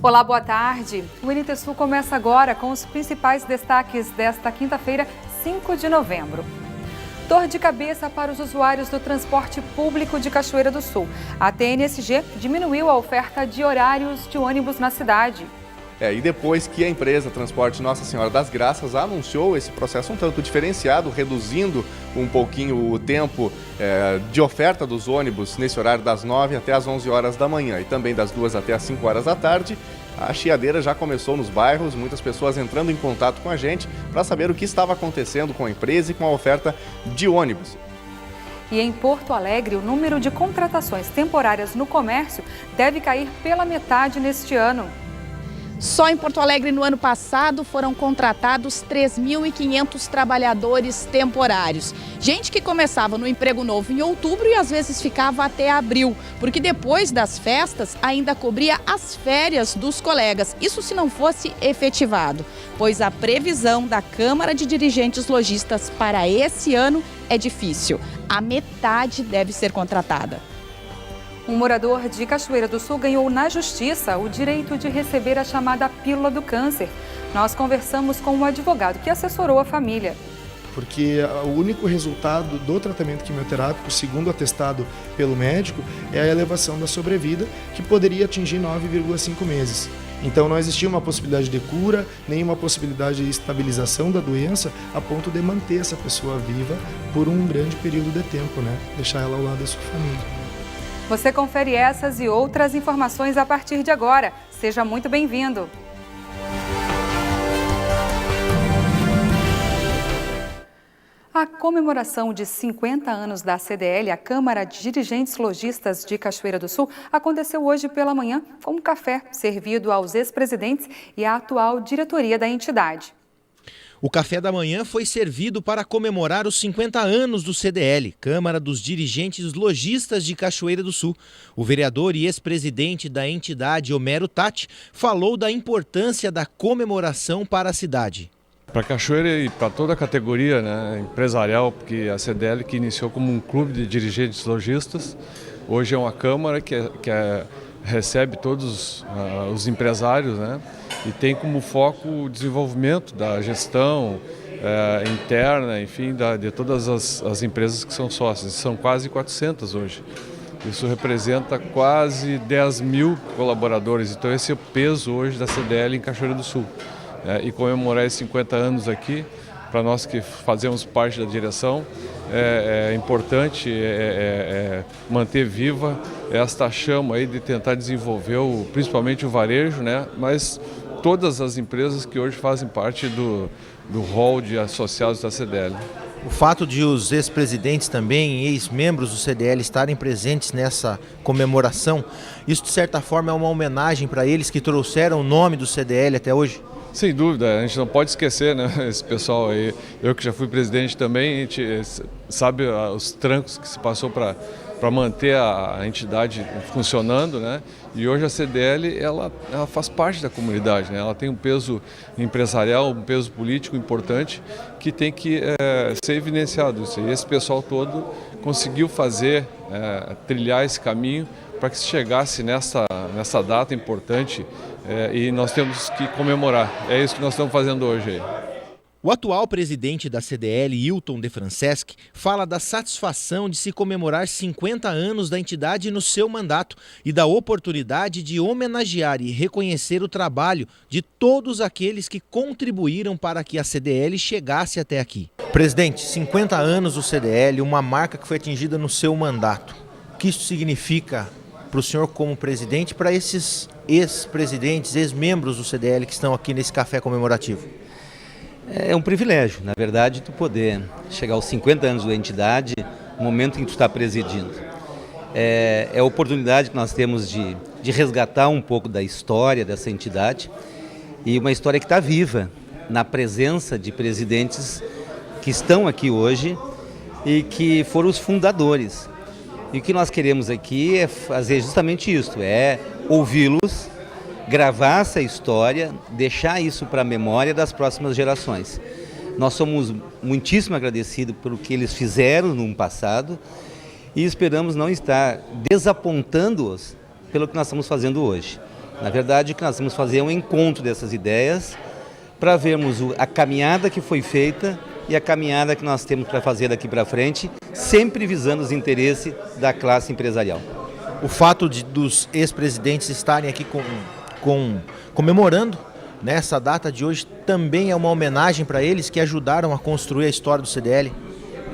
Olá, boa tarde. O NT Sul começa agora com os principais destaques desta quinta-feira, 5 de novembro. Dor de cabeça para os usuários do transporte público de Cachoeira do Sul. A TNSG diminuiu a oferta de horários de ônibus na cidade. E depois que a empresa Transporte Nossa Senhora das Graças anunciou esse processo um tanto diferenciado, reduzindo um pouquinho o tempo de oferta dos ônibus nesse horário das 9 até as 11 horas da manhã e também das 2 até as 5 horas da tarde, a chiadeira já começou nos bairros, muitas pessoas entrando em contato com a gente para saber o que estava acontecendo com a empresa e com a oferta de ônibus. E em Porto Alegre, o número de contratações temporárias no comércio deve cair pela metade neste ano. Só em Porto Alegre, no ano passado, foram contratados 3.500 trabalhadores temporários. Gente que começava no emprego novo em outubro e às vezes ficava até abril, porque depois das festas ainda cobria as férias dos colegas. Isso se não fosse efetivado, pois a previsão da Câmara de Dirigentes Lojistas para esse ano é difícil. A metade deve ser contratada. Um morador de Cachoeira do Sul ganhou na Justiça o direito de receber a chamada pílula do câncer. Nós conversamos com um advogado que assessorou a família. Porque o único resultado do tratamento quimioterápico, segundo atestado pelo médico, é a elevação da sobrevida, que poderia atingir 9,5 meses. Então não existia uma possibilidade de cura, nem uma possibilidade de estabilização da doença a ponto de manter essa pessoa viva por um grande período de tempo, né? Deixar ela ao lado da sua família. Você confere essas e outras informações a partir de agora. Seja muito bem-vindo! A comemoração de 50 anos da CDL, a Câmara de Dirigentes Lojistas de Cachoeira do Sul, aconteceu hoje pela manhã com um café servido aos ex-presidentes e à atual diretoria da entidade. O café da manhã foi servido para comemorar os 50 anos do CDL, Câmara dos Dirigentes Lojistas de Cachoeira do Sul. O vereador e ex-presidente da entidade, Homero Tati, falou da importância da comemoração para a cidade. Para Cachoeira e para toda a categoria, né, empresarial, porque a CDL, que iniciou como um clube de dirigentes lojistas, hoje é uma Câmara que recebe todos os empresários, né? E tem como foco o desenvolvimento da gestão interna, enfim, de todas as empresas que são sócias. São quase 400 hoje. Isso representa quase 10 mil colaboradores. Então esse é o peso hoje da CDL em Cachoeira do Sul. E comemorar esses 50 anos aqui, para nós que fazemos parte da direção, é importante manter viva esta chama aí de tentar desenvolver principalmente o varejo, né? Mas todas as empresas que hoje fazem parte do hall de associados da CDL. O fato de os ex-presidentes também, ex-membros do CDL estarem presentes nessa comemoração, isso de certa forma é uma homenagem para eles que trouxeram o nome do CDL até hoje? Sem dúvida, a gente não pode esquecer, né, esse pessoal aí. Eu que já fui presidente também, a gente sabe os trancos que se passou para manter a entidade funcionando, né? E hoje a CDL ela faz parte da comunidade, né? Ela tem um peso empresarial, um peso político importante que tem que ser evidenciado. E esse pessoal todo conseguiu trilhar esse caminho para que se chegasse nessa data importante e nós temos que comemorar. É isso que nós estamos fazendo hoje aí. O atual presidente da CDL, Hilton De Franceschi, fala da satisfação de se comemorar 50 anos da entidade no seu mandato e da oportunidade de homenagear e reconhecer o trabalho de todos aqueles que contribuíram para que a CDL chegasse até aqui. Presidente, 50 anos do CDL, uma marca que foi atingida no seu mandato. O que isso significa para o senhor como presidente e para esses ex-presidentes, ex-membros do CDL que estão aqui nesse café comemorativo? É um privilégio, na verdade, tu poder chegar aos 50 anos da entidade, no momento em que tu está presidindo. É a oportunidade que nós temos de resgatar um pouco da história dessa entidade e uma história que está viva na presença de presidentes que estão aqui hoje e que foram os fundadores. E o que nós queremos aqui é fazer justamente isso, é ouvi-los, gravar essa história, deixar isso para a memória das próximas gerações. Nós somos muitíssimo agradecidos pelo que eles fizeram no passado e esperamos não estar desapontando-os pelo que nós estamos fazendo hoje. Na verdade, o que nós vamos fazer é um encontro dessas ideias para vermos a caminhada que foi feita e a caminhada que nós temos para fazer daqui para frente, sempre visando os interesses da classe empresarial. O fato dos ex-presidentes estarem aqui comemorando nessa data de hoje também é uma homenagem para eles que ajudaram a construir a história do CDL?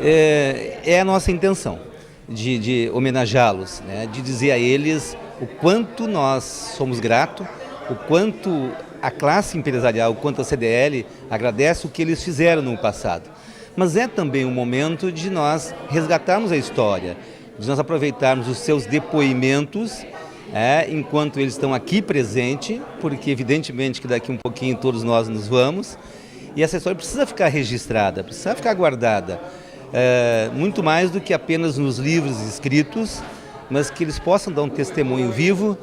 É a nossa intenção de homenageá-los, né? De dizer a eles o quanto nós somos gratos, o quanto a classe empresarial, o quanto a CDL agradece o que eles fizeram no passado. Mas é também um momento de nós resgatarmos a história, de nós aproveitarmos os seus depoimentos enquanto eles estão aqui presentes, porque evidentemente que daqui um pouquinho todos nós nos vamos, e essa história precisa ficar registrada, precisa ficar guardada, muito mais do que apenas nos livros escritos, mas que eles possam dar um testemunho vivo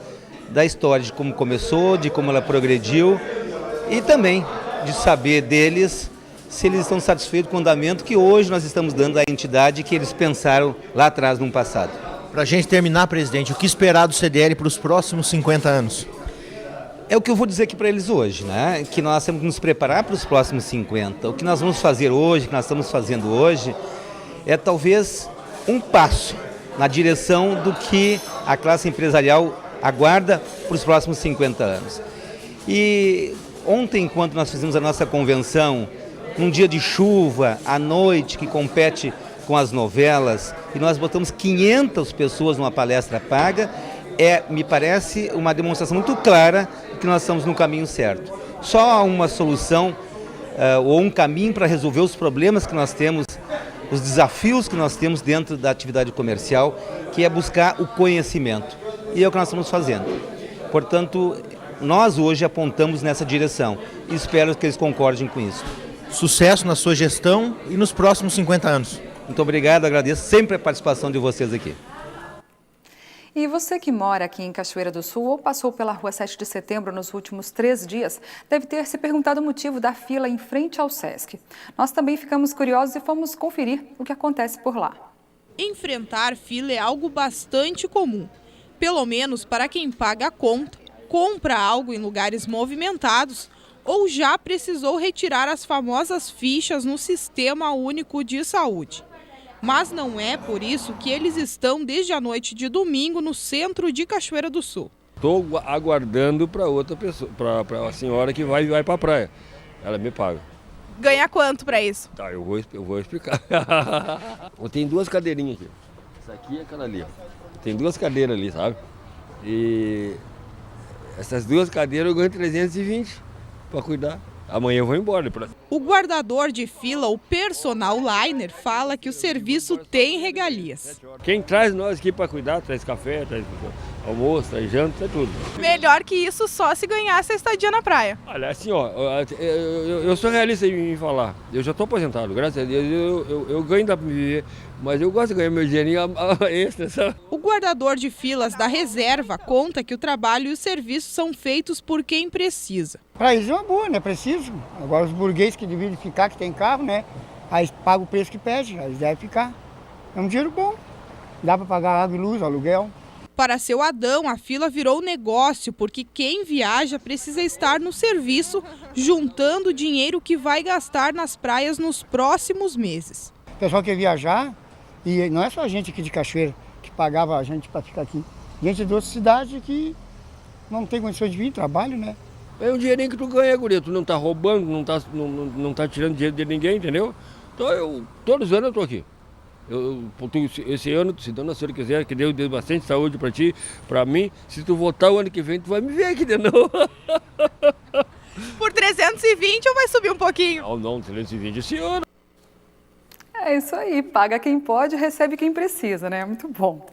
da história, de como começou, de como ela progrediu e também de saber deles se eles estão satisfeitos com o andamento que hoje nós estamos dando à entidade que eles pensaram lá atrás no passado. Para a gente terminar, presidente, o que esperar do CDL para os próximos 50 anos? É o que eu vou dizer aqui para eles hoje, né? Que nós temos que nos preparar para os próximos 50. O que nós vamos fazer hoje, o que nós estamos fazendo hoje, é talvez um passo na direção do que a classe empresarial aguarda para os próximos 50 anos. E ontem, enquanto nós fizemos a nossa convenção, num dia de chuva, à noite, que compete com as novelas, e nós botamos 500 pessoas numa palestra paga, me parece uma demonstração muito clara de que nós estamos no caminho certo. Só há uma solução ou um caminho para resolver os problemas que nós temos, os desafios que nós temos dentro da atividade comercial, que é buscar o conhecimento. E é o que nós estamos fazendo. Portanto, nós hoje apontamos nessa direção e espero que eles concordem com isso. Sucesso na sua gestão e nos próximos 50 anos. Muito obrigado, agradeço sempre a participação de vocês aqui. E você que mora aqui em Cachoeira do Sul ou passou pela Rua 7 de Setembro nos últimos 3 dias, deve ter se perguntado o motivo da fila em frente ao Sesc. Nós também ficamos curiosos e fomos conferir o que acontece por lá. Enfrentar fila é algo bastante comum, pelo menos para quem paga a conta, compra algo em lugares movimentados ou já precisou retirar as famosas fichas no Sistema Único de Saúde. Mas não é por isso que eles estão desde a noite de domingo no centro de Cachoeira do Sul. Estou aguardando para outra pessoa, para a senhora que vai para a praia. Ela me paga. Ganha quanto para isso? Tá, eu vou explicar. Eu tenho 2 cadeirinhas aqui. Essa aqui e aquela ali. Tem 2 cadeiras ali, sabe? E essas 2 cadeiras eu ganho 320 para cuidar. Amanhã eu vou embora. O guardador de fila, o personal liner, fala que o serviço tem regalias. Quem traz nós aqui para cuidar, traz café, traz almoço, traz janta, traz tudo. Melhor que isso só se ganhasse a estadia na praia. Olha, assim, ó, eu sou realista em falar. Eu já estou aposentado, graças a Deus. Eu ganho da para viver, mas eu gosto de ganhar meu dinheirinho extra, sabe? O guardador de filas da reserva conta que o trabalho e os serviços são feitos por quem precisa. Para eles é uma boa, né? Preciso. Agora os burgueses que devem ficar, que tem carro, né? Aí paga o preço que pede, eles devem ficar. É um dinheiro bom. Dá para pagar água e luz, aluguel. Para seu Adão, a fila virou negócio, porque quem viaja precisa estar no serviço, juntando o dinheiro que vai gastar nas praias nos próximos meses. O pessoal quer viajar, e não é só a gente aqui de Cachoeira que pagava a gente para ficar aqui. Gente de outras cidades que não tem condições de vir, trabalho, né? É um dinheirinho que tu ganha, guria. Tu não tá roubando, não tá tirando dinheiro de ninguém, entendeu? Então, todos os anos eu tô aqui. Esse ano, se Dona Senhora quiser, que Deus dê bastante saúde para ti, para mim, se tu voltar o ano que vem, tu vai me ver aqui de novo. Por 320 ou vai subir um pouquinho? Não, 320 esse ano. É isso aí, paga quem pode, recebe quem precisa, né? Muito bom.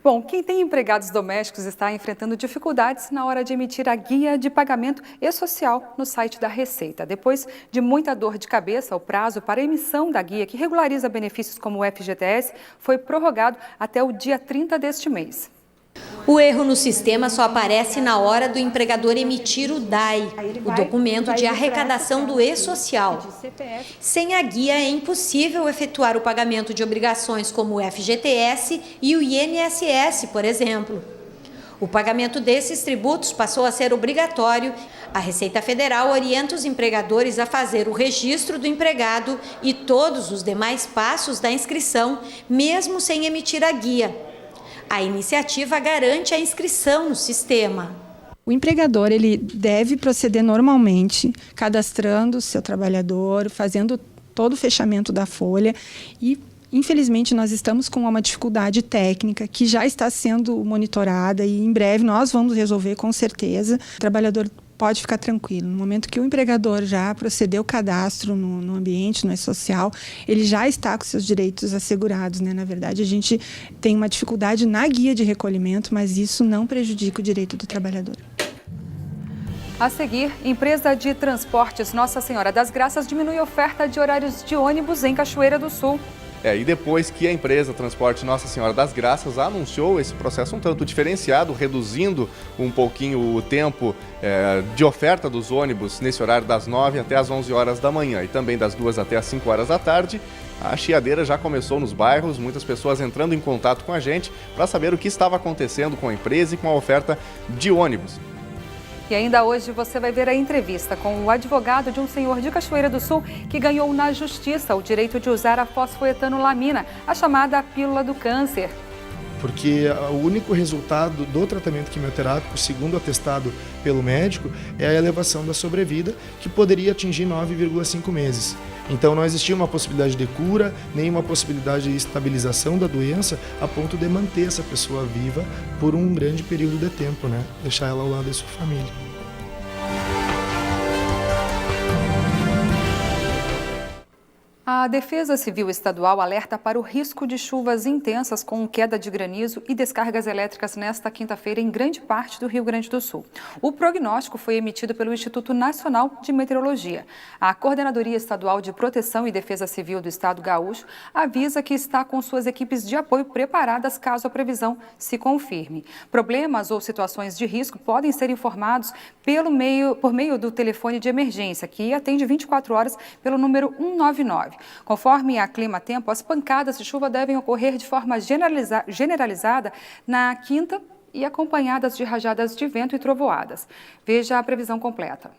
Bom, quem tem empregados domésticos está enfrentando dificuldades na hora de emitir a guia de pagamento e-social no site da Receita. Depois de muita dor de cabeça, o prazo para emissão da guia, que regulariza benefícios como o FGTS, foi prorrogado até o dia 30 deste mês. O erro no sistema só aparece na hora do empregador emitir o DAI, o documento de arrecadação do e-social. Sem a guia é impossível efetuar o pagamento de obrigações como o FGTS e o INSS, por exemplo. O pagamento desses tributos passou a ser obrigatório. A Receita Federal orienta os empregadores a fazer o registro do empregado e todos os demais passos da inscrição, mesmo sem emitir a guia. A iniciativa garante a inscrição no sistema. O empregador ele deve proceder normalmente, cadastrando o seu trabalhador, fazendo todo o fechamento da folha e, infelizmente, nós estamos com uma dificuldade técnica que já está sendo monitorada e em breve nós vamos resolver com certeza. O trabalhador pode ficar tranquilo. No momento que o empregador já procedeu o cadastro no ambiente, no E-Social, ele já está com seus direitos assegurados, né? Na verdade, a gente tem uma dificuldade na guia de recolhimento, mas isso não prejudica o direito do trabalhador. A seguir, empresa de transportes Nossa Senhora das Graças diminui a oferta de horários de ônibus em Cachoeira do Sul. E depois que a empresa Transporte Nossa Senhora das Graças anunciou esse processo um tanto diferenciado, reduzindo um pouquinho o tempo de oferta dos ônibus nesse horário das 9 até as 11 horas da manhã e também das 2 até as 5 horas da tarde, a chiadeira já começou nos bairros, muitas pessoas entrando em contato com a gente para saber o que estava acontecendo com a empresa e com a oferta de ônibus. E ainda hoje você vai ver a entrevista com o advogado de um senhor de Cachoeira do Sul que ganhou na justiça o direito de usar a fosfoetanolamina, a chamada pílula do câncer. Porque o único resultado do tratamento quimioterápico, segundo atestado pelo médico, é a elevação da sobrevida, que poderia atingir 9,5 meses. Então não existia uma possibilidade de cura, nem uma possibilidade de estabilização da doença a ponto de manter essa pessoa viva por um grande período de tempo, né? Deixar ela ao lado da sua família. A Defesa Civil Estadual alerta para o risco de chuvas intensas com queda de granizo e descargas elétricas nesta quinta-feira em grande parte do Rio Grande do Sul. O prognóstico foi emitido pelo Instituto Nacional de Meteorologia. A Coordenadoria Estadual de Proteção e Defesa Civil do Estado Gaúcho avisa que está com suas equipes de apoio preparadas caso a previsão se confirme. Problemas ou situações de risco podem ser informados por meio do telefone de emergência, que atende 24 horas pelo número 199. Conforme a Climatempo, as pancadas de chuva devem ocorrer de forma generalizada na quinta e acompanhadas de rajadas de vento e trovoadas. Veja a previsão completa.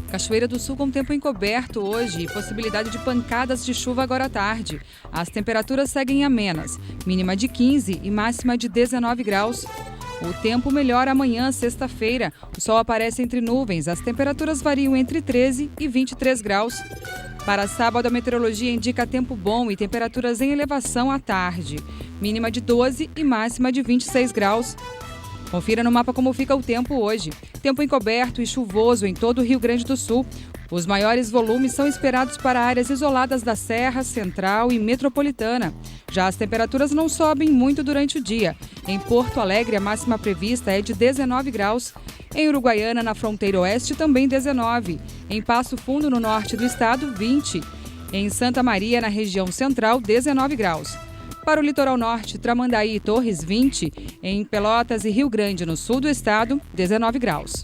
Cachoeira do Sul com tempo encoberto hoje e possibilidade de pancadas de chuva agora à tarde. As temperaturas seguem amenas, mínima de 15 e máxima de 19 graus. O tempo melhora amanhã, sexta-feira. O sol aparece entre nuvens. As temperaturas variam entre 13 e 23 graus. Para sábado, a meteorologia indica tempo bom e temperaturas em elevação à tarde. Mínima de 12 e máxima de 26 graus. Confira no mapa como fica o tempo hoje. Tempo encoberto e chuvoso em todo o Rio Grande do Sul. Os maiores volumes são esperados para áreas isoladas da Serra, Central e Metropolitana. Já as temperaturas não sobem muito durante o dia. Em Porto Alegre, a máxima prevista é de 19 graus. Em Uruguaiana, na fronteira oeste, também 19. Em Passo Fundo, no norte do estado, 20. Em Santa Maria, na região central, 19 graus. Para o litoral norte, Tramandaí e Torres, 20. Em Pelotas e Rio Grande, no sul do estado, 19 graus.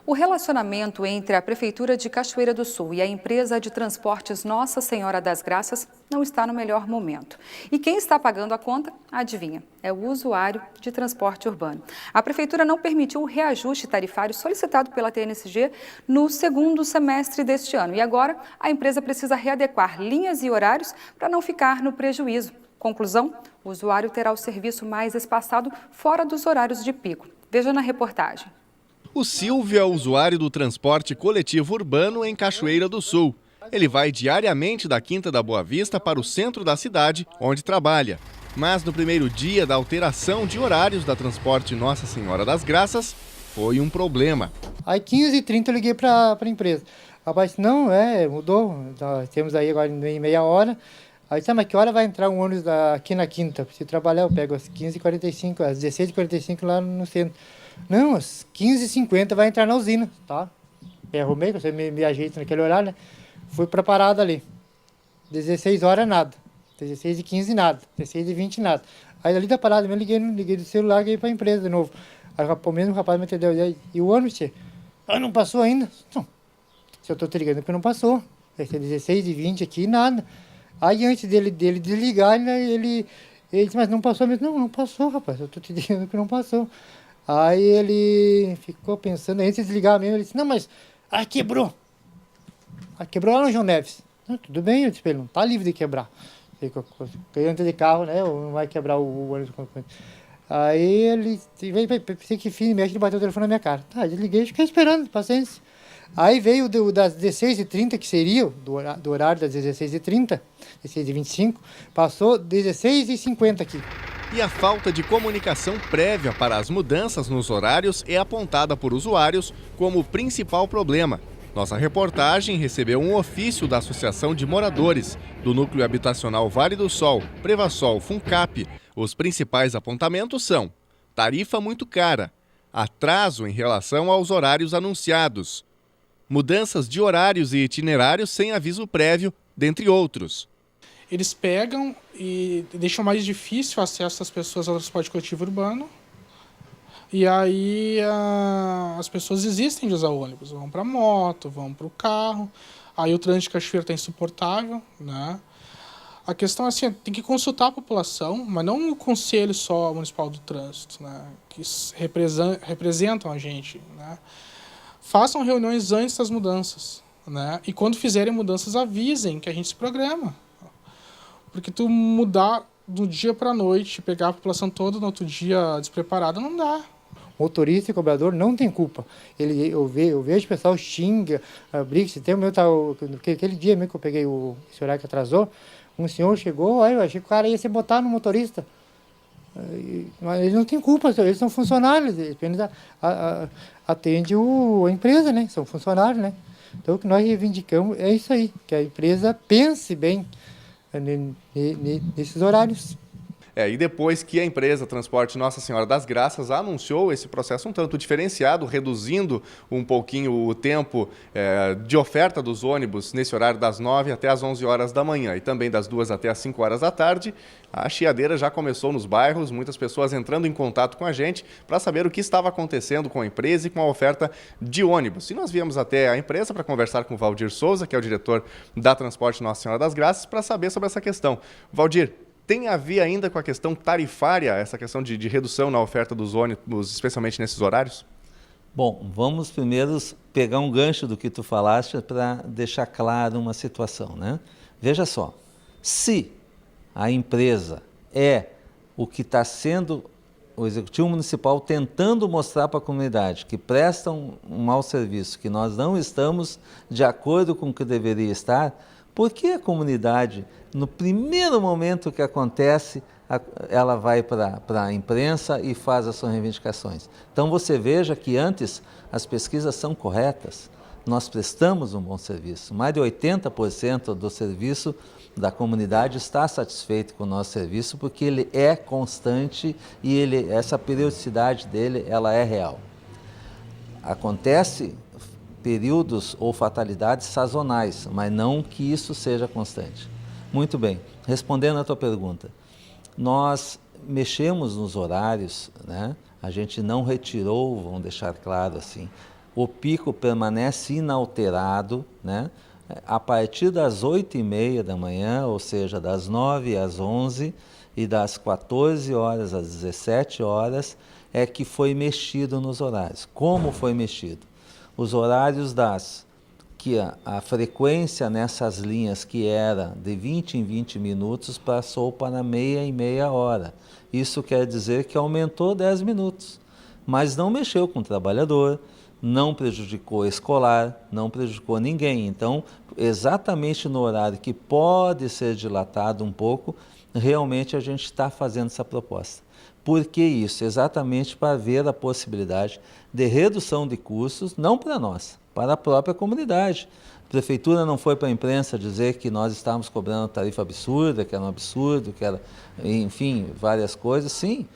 O relacionamento entre a Prefeitura de Cachoeira do Sul e a empresa de transportes Nossa Senhora das Graças não está no melhor momento. E quem está pagando a conta, adivinha, é o usuário de transporte urbano. A Prefeitura não permitiu o reajuste tarifário solicitado pela TNSG no segundo semestre deste ano. E agora a empresa precisa readequar linhas e horários para não ficar no prejuízo. Conclusão, o usuário terá o serviço mais espaçado fora dos horários de pico. Veja na reportagem. O Silvio é usuário do transporte coletivo urbano em Cachoeira do Sul. Ele vai diariamente da Quinta da Boa Vista para o centro da cidade, onde trabalha. Mas no primeiro dia da alteração de horários da Transporte Nossa Senhora das Graças, foi um problema. Aí 15h30 eu liguei para a empresa. Rapaz, não, mudou, nós temos aí agora em meia hora. Aí sabe, mas que hora vai entrar um ônibus aqui na Quinta? Se trabalhar eu pego às 15h45, às 16h45 lá no centro. Não, às 15h50 vai entrar na usina, tá? Me arrumei, você me ajeita naquele horário, né? Fui preparado ali. 16 horas nada. 16h15 nada. 16h20 nada. Aí ali da parada eu liguei do celular e liguei pra empresa de novo. Aí o mesmo rapaz me entendeu. E o ônibus, tchê? Não passou ainda? Não. Se eu tô te ligando porque não passou. Vai ser 16h20 aqui nada. Aí antes dele desligar, ele disse, mas não passou mesmo? Não passou, rapaz, eu tô te dizendo que não passou. Aí ele ficou pensando, antes de desligar mesmo, ele disse, não, mas quebrou. Quebrou lá no João Neves. Não, tudo bem, eu disse pra ele, não tá livre de quebrar. Antes de carro, né, não vai quebrar o ônibus. Aí ele veio, pensei que fim, mexe, ele bateu o telefone na minha cara. Tá, desliguei, fiquei esperando, paciência. Aí veio das 16h30, que seria do horário das 16h30, 16h25, passou 16h50 aqui. E a falta de comunicação prévia para as mudanças nos horários é apontada por usuários como o principal problema. Nossa reportagem recebeu um ofício da Associação de Moradores do Núcleo Habitacional Vale do Sol, Prevasol, Funcap. Os principais apontamentos são: tarifa muito cara, atraso em relação aos horários anunciados, mudanças de horários e itinerários sem aviso prévio, dentre outros. Eles pegam e deixam mais difícil o acesso das pessoas ao transporte coletivo urbano. E aí as pessoas desistem de usar o ônibus, vão para a moto, vão para o carro. Aí o trânsito de Cachoeira está insuportável, né? A questão é assim, tem que consultar a população, mas não o Conselho só Municipal do Trânsito, né? Que representam a gente, né? Façam reuniões antes das mudanças, né? E quando fizerem mudanças, avisem que a gente se programa. Porque tu mudar do dia para a noite, pegar a população toda no outro dia despreparada, não dá. Motorista e cobrador não tem culpa. Eu vejo o pessoal xinga, briga. Tem o meu aquele dia mesmo que eu peguei esse horário que atrasou, um senhor chegou, eu achei que o cara ia se botar no motorista. Mas eles não têm culpa, eles são funcionários, eles atendem a empresa, né? São funcionários, né? Então o que nós reivindicamos é isso aí, que a empresa pense bem nesses horários. E depois que a empresa Transporte Nossa Senhora das Graças anunciou esse processo um tanto diferenciado, reduzindo um pouquinho o tempo de oferta dos ônibus nesse horário das 9 até as 11 horas da manhã e também das 2 até as 5 horas da tarde, a chiadeira já começou nos bairros, muitas pessoas entrando em contato com a gente para saber o que estava acontecendo com a empresa e com a oferta de ônibus. E nós viemos até a empresa para conversar com o Valdir Souza, que é o diretor da Transporte Nossa Senhora das Graças, para saber sobre essa questão. Valdir, tem a ver ainda com a questão tarifária, essa questão de redução na oferta dos ônibus, especialmente nesses horários? Bom, vamos primeiro pegar um gancho do que tu falaste para deixar claro uma situação, né? Veja só, se a empresa é o que está sendo o Executivo Municipal tentando mostrar para a comunidade que prestam um mau serviço, que nós não estamos de acordo com o que deveria estar, por que a comunidade, no primeiro momento que acontece, ela vai para a imprensa e faz as suas reivindicações? Então você veja que antes as pesquisas são corretas, nós prestamos um bom serviço, mais de 80% do serviço da comunidade está satisfeito com o nosso serviço porque ele é constante e essa periodicidade dele ela é real. Acontece períodos ou fatalidades sazonais, mas não que isso seja constante. Muito bem, respondendo à tua pergunta, nós mexemos nos horários, né? A gente não retirou, vamos deixar claro assim, o pico permanece inalterado, né? A partir das 8h30 da manhã, ou seja, das 9 às 11 e das 14 horas às 17 horas, é que foi mexido nos horários. Como foi mexido? Os horários que a frequência nessas linhas que era de 20 em 20 minutos passou para meia em meia hora. Isso quer dizer que aumentou 10 minutos, mas não mexeu com o trabalhador, não prejudicou o escolar, não prejudicou ninguém. Então, exatamente no horário que pode ser dilatado um pouco, realmente a gente está fazendo essa proposta. Por que isso? Exatamente para ver a possibilidade de redução de custos, não para nós, para a própria comunidade. A prefeitura não foi para a imprensa dizer que nós estávamos cobrando tarifa absurda, que era um absurdo, que era, enfim, várias coisas, sim.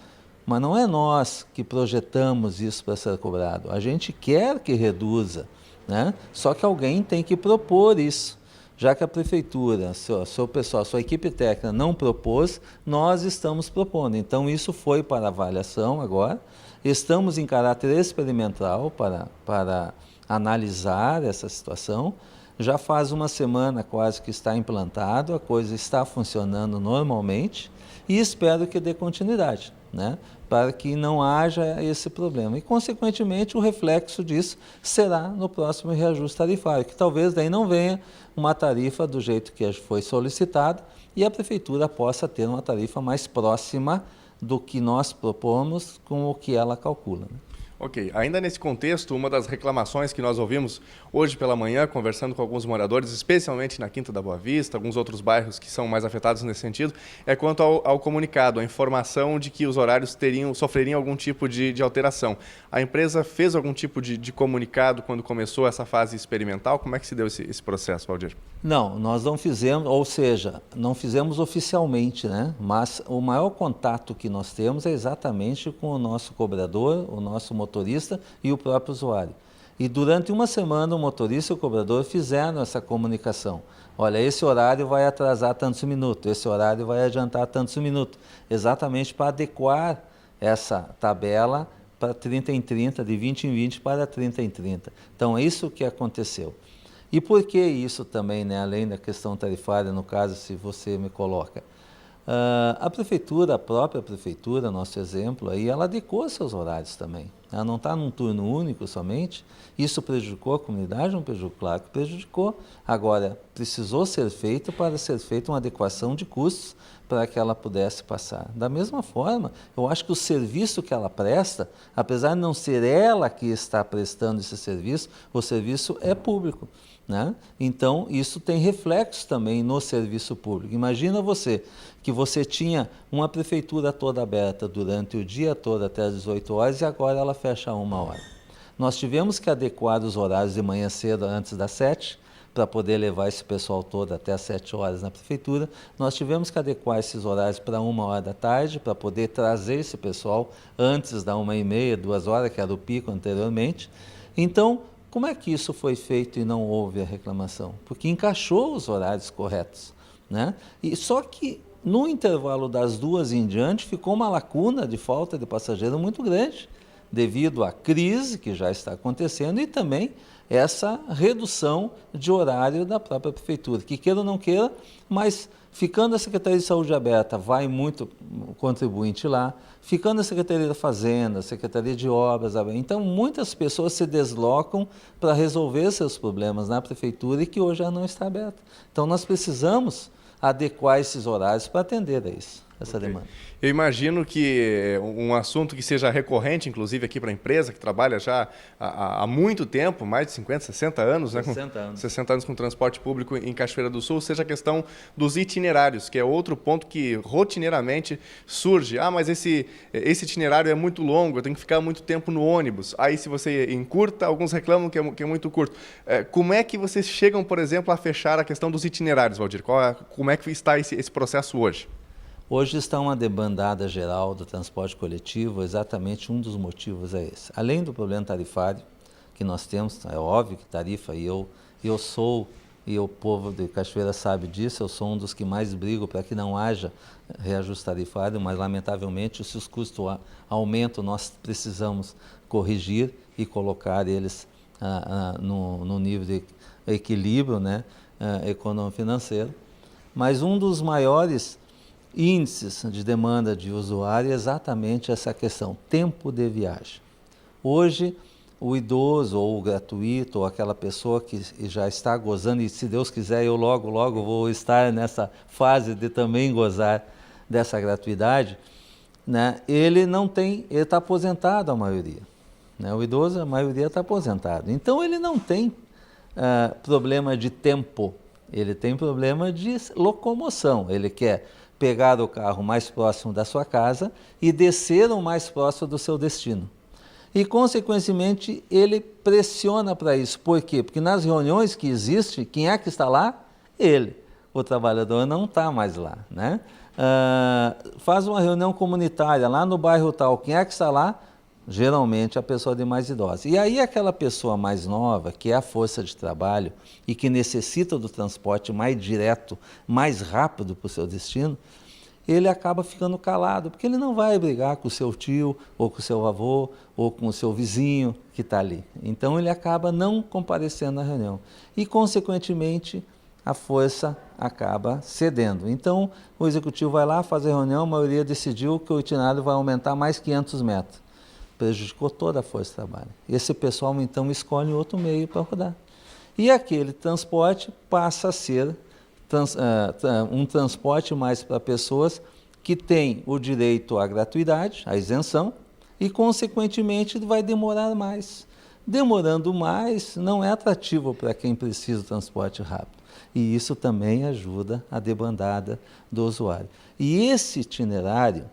Mas não é nós que projetamos isso para ser cobrado. A gente quer que reduza, né? Só que alguém tem que propor isso. Já que a prefeitura, seu pessoal, sua equipe técnica não propôs, nós estamos propondo. Então isso foi para avaliação agora. Estamos em caráter experimental para analisar essa situação. já faz uma semana quase que está implantado, a coisa está funcionando normalmente e espero que dê continuidade, né? Para que não haja esse problema. E, consequentemente, o reflexo disso será no próximo reajuste tarifário, que talvez daí não venha uma tarifa do jeito que foi solicitado e a Prefeitura possa ter uma tarifa mais próxima do que nós propomos com o que ela calcula, né? Ok, ainda nesse contexto, uma das reclamações que nós ouvimos hoje pela manhã, conversando com alguns moradores, especialmente na Quinta da Boa Vista, alguns outros bairros que são mais afetados nesse sentido, é quanto ao comunicado, a informação de que os horários sofreriam algum tipo de alteração. A empresa fez algum tipo de comunicado quando começou essa fase experimental? Como é que se deu esse processo, Valdir? Não, nós não fizemos, ou seja, não fizemos oficialmente, né? Mas o maior contato que nós temos é exatamente com o nosso cobrador, o nosso motorista e o próprio usuário. E durante uma semana o motorista e o cobrador fizeram essa comunicação. Olha, esse horário vai atrasar tantos minutos, esse horário vai adiantar tantos minutos, exatamente para adequar essa tabela para 30 em 30, de 20 em 20 para 30 em 30. Então é isso que aconteceu. E por que isso também, né, além da questão tarifária, no caso, se você me coloca? A prefeitura, a própria prefeitura, nosso exemplo, aí, ela adequou seus horários também. Ela não está num turno único somente. Isso prejudicou a comunidade? Não prejudicou? Claro que prejudicou. Agora, precisou ser feito para ser feita uma adequação de custos para que ela pudesse passar. Da mesma forma, eu acho que o serviço que ela presta, apesar de não ser ela que está prestando esse serviço, o serviço é público, né? Então, isso tem reflexo também no serviço público. Imagina que você tinha uma prefeitura toda aberta durante o dia todo até as 18 horas e agora ela fecha a 1 hora. Nós tivemos que adequar os horários de manhã cedo antes das 7, para poder levar esse pessoal todo até as 7 horas na prefeitura. Nós tivemos que adequar esses horários para 1 hora da tarde, para poder trazer esse pessoal antes da 1h30, 2 horas, que era o pico anteriormente. Então, como é que isso foi feito e não houve a reclamação? Porque encaixou os horários corretos, né? E só que no intervalo das 2 em diante ficou uma lacuna de falta de passageiro muito grande, devido à crise que já está acontecendo e também essa redução de horário da própria prefeitura, que queira ou não queira, mas ficando a Secretaria de Saúde aberta, vai muito contribuinte lá, ficando a Secretaria da Fazenda, a Secretaria de Obras, então muitas pessoas se deslocam para resolver seus problemas na prefeitura e que hoje já não está aberta. Então nós precisamos adequar esses horários para atender a isso, essa demanda. Eu imagino que um assunto que seja recorrente, inclusive aqui para a empresa, que trabalha já há muito tempo, mais de 50, 60 anos, 60 né? anos. 60 anos com transporte público em Cachoeira do Sul, seja a questão dos itinerários, que é outro ponto que rotineiramente surge. Ah, mas esse itinerário é muito longo, eu tenho que ficar muito tempo no ônibus. Aí, se você encurta, alguns reclamam que é muito curto. Como é que vocês chegam, por exemplo, a fechar a questão dos itinerários, Valdir? Como é que está esse processo hoje? Hoje está uma debandada geral do transporte coletivo, exatamente um dos motivos é esse. Além do problema tarifário que nós temos, é óbvio que tarifa, e o povo de Cachoeira sabe disso, eu sou um dos que mais brigo para que não haja reajuste tarifário, mas lamentavelmente se os custos aumentam, nós precisamos corrigir e colocar eles no nível de equilíbrio, né, econômico-financeiro. Mas um dos maiores índices de demanda de usuário é exatamente essa questão, tempo de viagem. Hoje, o idoso ou o gratuito, ou aquela pessoa que já está gozando, e se Deus quiser eu logo vou estar nessa fase de também gozar dessa gratuidade, né? Ele está aposentado a maioria. Né? O idoso, a maioria está aposentado. Então ele não tem problema de tempo, ele tem problema de locomoção, ele quer pegar o carro mais próximo da sua casa e descer o mais próximo do seu destino. E, consequentemente, ele pressiona para isso. Por quê? Porque nas reuniões que existem, quem é que está lá? Ele. O trabalhador não está mais lá, né? Faz uma reunião comunitária lá no bairro tal, quem é que está lá? Geralmente a pessoa de mais idosa. E aí aquela pessoa mais nova, que é a força de trabalho e que necessita do transporte mais direto, mais rápido para o seu destino, ele acaba ficando calado, porque ele não vai brigar com o seu tio, ou com o seu avô, ou com o seu vizinho que está ali. Então ele acaba não comparecendo na reunião. E, consequentemente, a força acaba cedendo. Então, o executivo vai lá fazer reunião, a maioria decidiu que o itinerário vai aumentar mais 500 metros. Prejudicou toda a força de trabalho. Esse pessoal, então, escolhe outro meio para rodar. E aquele transporte passa a ser um transporte mais para pessoas que têm o direito à gratuidade, à isenção, e, consequentemente, vai demorar mais. Demorando mais, não é atrativo para quem precisa do transporte rápido. E isso também ajuda a debandada do usuário. E esse itinerário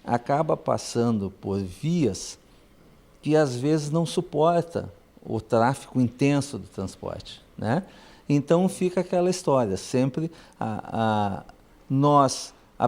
acaba passando por vias que às vezes não suporta o tráfego intenso do transporte, né? Então fica aquela história, sempre a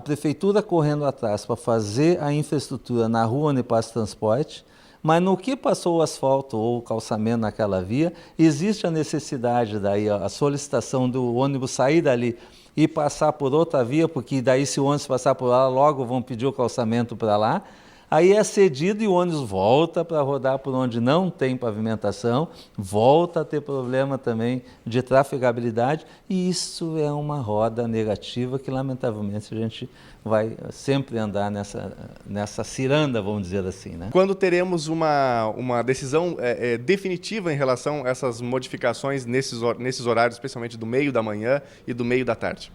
prefeitura correndo atrás para fazer a infraestrutura na rua onde passa o transporte, mas no que passou o asfalto ou o calçamento naquela via, existe a necessidade daí, a solicitação do ônibus sair dali e passar por outra via, porque daí se o ônibus passar por lá, logo vão pedir o calçamento para lá. Aí é cedido e o ônibus volta para rodar por onde não tem pavimentação, volta a ter problema também de trafegabilidade, e isso é uma roda negativa que, lamentavelmente, a gente vai sempre andar nessa ciranda, vamos dizer assim, né? Quando teremos uma decisão definitiva em relação a essas modificações nesses horários, especialmente do meio da manhã e do meio da tarde?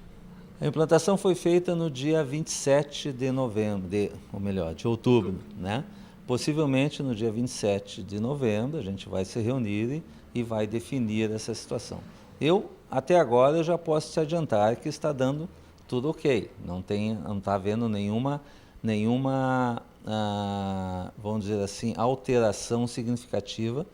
A implantação foi feita no dia 27 de outubro, né? Possivelmente no dia 27 de novembro a gente vai se reunir e vai definir essa situação. Até agora, eu já posso te adiantar que está dando tudo ok. Não está havendo nenhuma vamos dizer assim, alteração significativa,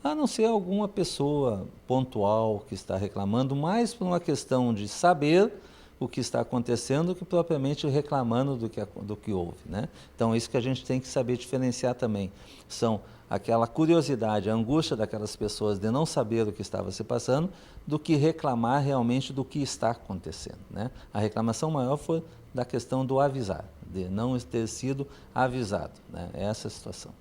a não ser alguma pessoa pontual que está reclamando, mais por uma questão de saber o que está acontecendo do que propriamente reclamando do que houve, né? Então, isso que a gente tem que saber diferenciar também. São aquela curiosidade, a angústia daquelas pessoas de não saber o que estava se passando, do que reclamar realmente do que está acontecendo, né? A reclamação maior foi da questão do avisar, de não ter sido avisado, né? Essa é a situação.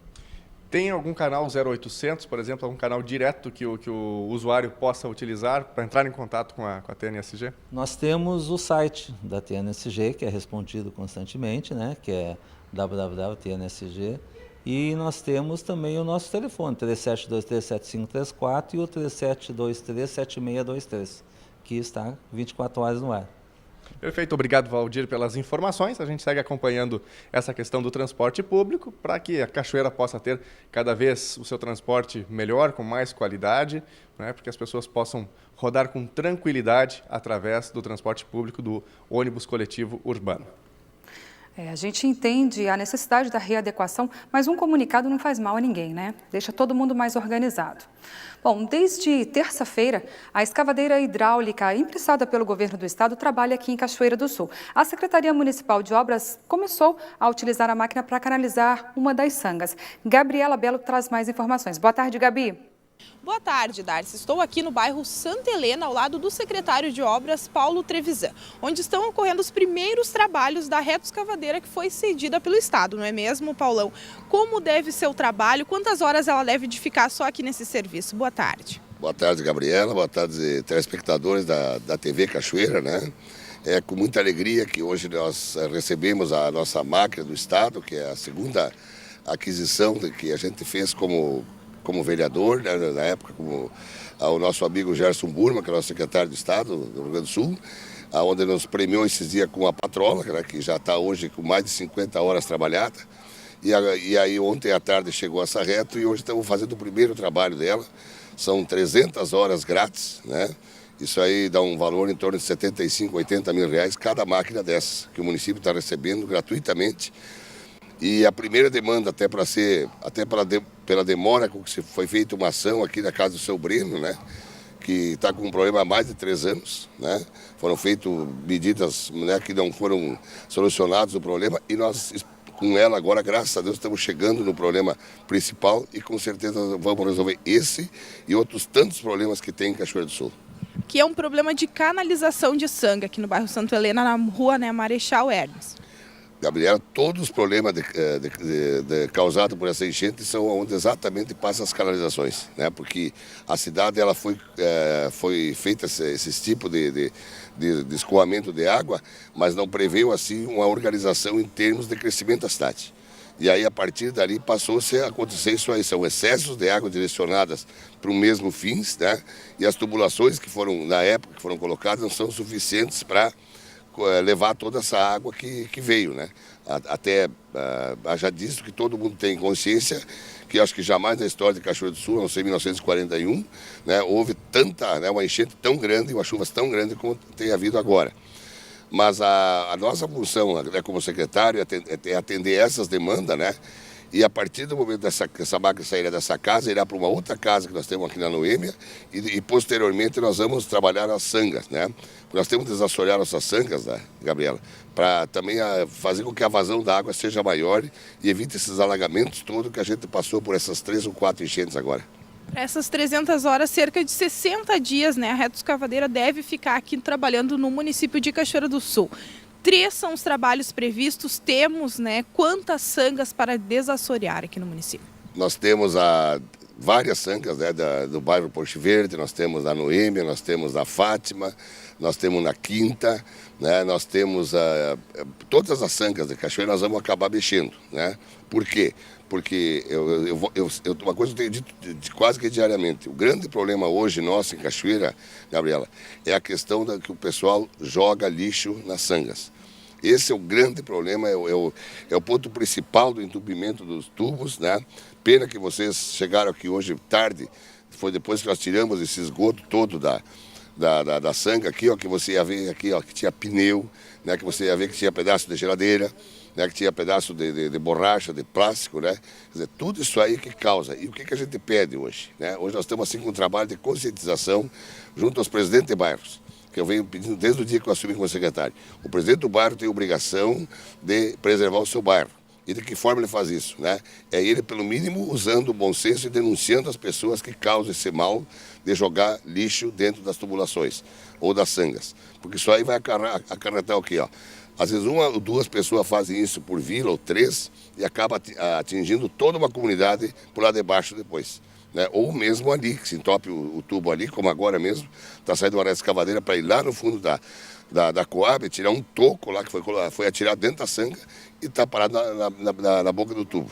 Tem algum canal 0800, por exemplo, algum canal direto que o usuário possa utilizar para entrar em contato com a TNSG? Nós temos o site da TNSG, que é respondido constantemente, né? Que é www.tnsg, e nós temos também o nosso telefone, 37237534 e o 37237623, que está 24 horas no ar. Perfeito, obrigado, Valdir, pelas informações. A gente segue acompanhando essa questão do transporte público para que a Cachoeira possa ter cada vez o seu transporte melhor, com mais qualidade, né, porque as pessoas possam rodar com tranquilidade através do transporte público, do ônibus coletivo urbano. A gente entende a necessidade da readequação, mas um comunicado não faz mal a ninguém, né? Deixa todo mundo mais organizado. Bom, desde terça-feira, a escavadeira hidráulica emprestada pelo governo do estado trabalha aqui em Cachoeira do Sul. A Secretaria Municipal de Obras começou a utilizar a máquina para canalizar uma das sangas. Gabriela Belo traz mais informações. Boa tarde, Gabi. Boa tarde, Darcy. Estou aqui no bairro Santa Helena, ao lado do secretário de Obras, Paulo Trevisan, onde estão ocorrendo os primeiros trabalhos da retroescavadeira que foi cedida pelo Estado, não é mesmo, Paulão? Como deve ser o trabalho? Quantas horas ela deve de ficar só aqui nesse serviço? Boa tarde. Boa tarde, Gabriela. Boa tarde, telespectadores da TV Cachoeira, né? É com muita alegria que hoje nós recebemos a nossa máquina do Estado, que é a segunda aquisição que a gente fez como vereador, né, na época, como o nosso amigo Gerson Burma, que é o nosso secretário de Estado do Rio Grande do Sul, onde nos premiou esses dias com a patrola, né, que já está hoje com mais de 50 horas trabalhadas. E aí ontem à tarde chegou essa reto e hoje estamos fazendo o primeiro trabalho dela. São 300 horas grátis, né? Isso aí dá um valor em torno de 75, 80 mil reais cada máquina dessas, que o município está recebendo gratuitamente. E a primeira demanda, pela demora com que foi feita uma ação aqui na casa do seu Breno, né, que está com um problema há mais de 3 anos, né, foram feitas medidas, né, que não foram solucionadas o problema, e nós, com ela agora, graças a Deus, estamos chegando no problema principal e com certeza vamos resolver esse e outros tantos problemas que tem em Cachoeira do Sul. Que é um problema de canalização de sangue aqui no bairro Santa Helena, na rua Marechal Hermes. Gabriela, todos os problemas causados por essa enchente são onde exatamente passam as canalizações, né? Porque a cidade ela foi feita esse tipo de escoamento de água, mas não preveu assim uma organização em termos de crescimento da cidade. E aí, a partir dali, passou-se a acontecer isso aí. São excessos de água direcionadas para o mesmo fins, né? E as tubulações que foram, na época, que foram colocadas, não são suficientes para levar toda essa água que veio, né? Até já disse que todo mundo tem consciência que acho que jamais na história de Cachoeira do Sul, não sei, em 1941, né, houve uma enchente tão grande, uma chuva tão grande como tem havido agora. Mas a nossa função, né, como secretário é atender essas demandas, né? E a partir do momento que essa máquina sair dessa casa, irá para uma outra casa que nós temos aqui na Noêmia e posteriormente nós vamos trabalhar as sangas, né? Nós temos que desassorear nossas sangas, né, Gabriela, para também fazer com que a vazão da água seja maior e evite esses alagamentos todos que a gente passou por essas 3 ou 4 enchentes agora. Para essas 300 horas, cerca de 60 dias, né, a Reto Escavadeira deve ficar aqui trabalhando no município de Cachoeira do Sul. 3 são os trabalhos previstos, temos, né, quantas sangas para desassorear aqui no município? Nós temos várias sangas, né, do bairro Porto Verde, nós temos na Noêmia, nós temos na Fátima, nós temos na Quinta, né, nós temos todas as sangas de Cachoeira nós vamos acabar mexendo, né? Por quê? Porque uma coisa eu tenho dito quase que diariamente, o grande problema hoje nosso em Cachoeira, Gabriela, é a questão que o pessoal joga lixo nas sangas. Esse é o grande problema, é o ponto principal do entupimento dos tubos, né? Pena que vocês chegaram aqui hoje tarde, foi depois que nós tiramos esse esgoto todo da sanga aqui, ó, que você ia ver aqui, ó, que tinha pneu, né? Que você ia ver que tinha pedaço de geladeira, né, que tinha pedaço de borracha, de plástico, né? Quer dizer, tudo isso aí que causa. E o que a gente pede hoje, né? Hoje nós estamos assim com um trabalho de conscientização junto aos presidentes de bairros, que eu venho pedindo desde o dia que eu assumi como secretário. O presidente do bairro tem a obrigação de preservar o seu bairro. E de que forma ele faz isso, né? É ele, pelo mínimo, usando o bom senso e denunciando as pessoas que causam esse mal de jogar lixo dentro das tubulações ou das sangas. Porque isso aí vai acarretar o quê, ó? Às vezes 1 ou 2 pessoas fazem isso por vila, ou 3, e acaba atingindo toda uma comunidade por lá de baixo depois. Né? Ou mesmo ali, que se entope o tubo ali, como agora mesmo, está saindo uma escavadeira para ir lá no fundo da Coab, tirar um toco lá que foi atirado dentro da sanga e está parado na boca do tubo.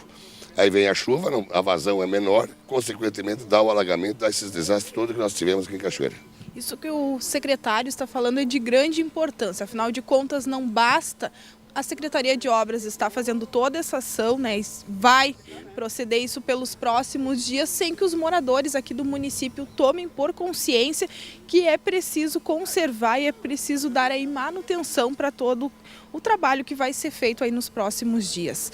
Aí vem a chuva, a vazão é menor, consequentemente dá o alagamento, dá esses desastres todos que nós tivemos aqui em Cachoeira. Isso que o secretário está falando é de grande importância, afinal de contas não basta a Secretaria de Obras estar fazendo toda essa ação, né, vai proceder isso pelos próximos dias, sem que os moradores aqui do município tomem por consciência que é preciso conservar e é preciso dar aí manutenção para todo o trabalho que vai ser feito aí nos próximos dias.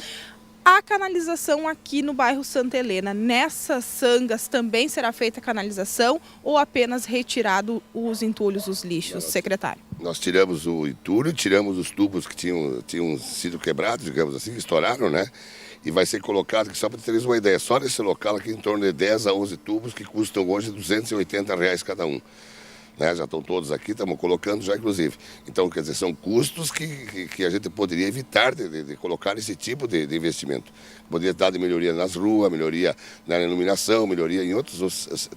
A canalização aqui no bairro Santa Helena, nessas sangas também será feita a canalização ou apenas retirado os entulhos, os lixos, secretário? Nós tiramos o entulho, tiramos os tubos que tinham sido quebrados, digamos assim, que estouraram, né? E vai ser colocado, só para teres uma ideia, só nesse local aqui em torno de 10 a 11 tubos que custam hoje R$280 cada um. Né, já estão todos aqui, estamos colocando já inclusive. Então, quer dizer, são custos que a gente poderia evitar de colocar esse tipo de investimento. Poderia dar de melhoria nas ruas, melhoria na iluminação, melhoria em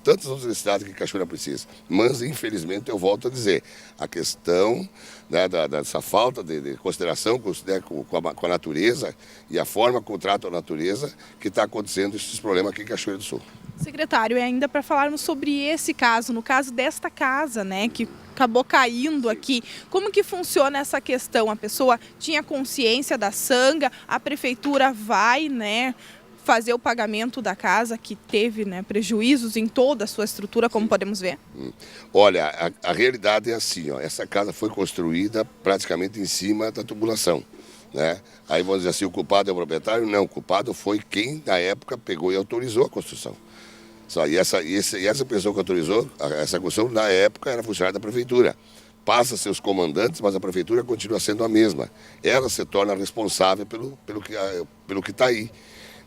tantas outras necessidades que Cachoeira precisa. Mas, infelizmente, eu volto a dizer, a questão, né, dessa falta de consideração com a natureza e a forma como trata a natureza que está acontecendo esses problemas aqui em Cachoeira do Sul. Secretário, e ainda para falarmos sobre esse caso, no caso desta casa, né, que acabou caindo aqui, como que funciona essa questão? A pessoa tinha consciência da sanga, a prefeitura vai, né, fazer o pagamento da casa que teve, né, prejuízos em toda a sua estrutura, como podemos ver? Olha, a realidade é assim, ó, essa casa foi construída praticamente em cima da tubulação. Né? Aí vamos dizer assim, o culpado é o proprietário? Não, o culpado foi quem na época pegou e autorizou a construção. E essa pessoa que autorizou essa construção, na época, era funcionária da prefeitura. Passa seus comandantes, mas a prefeitura continua sendo a mesma. Ela se torna responsável pelo que está aí.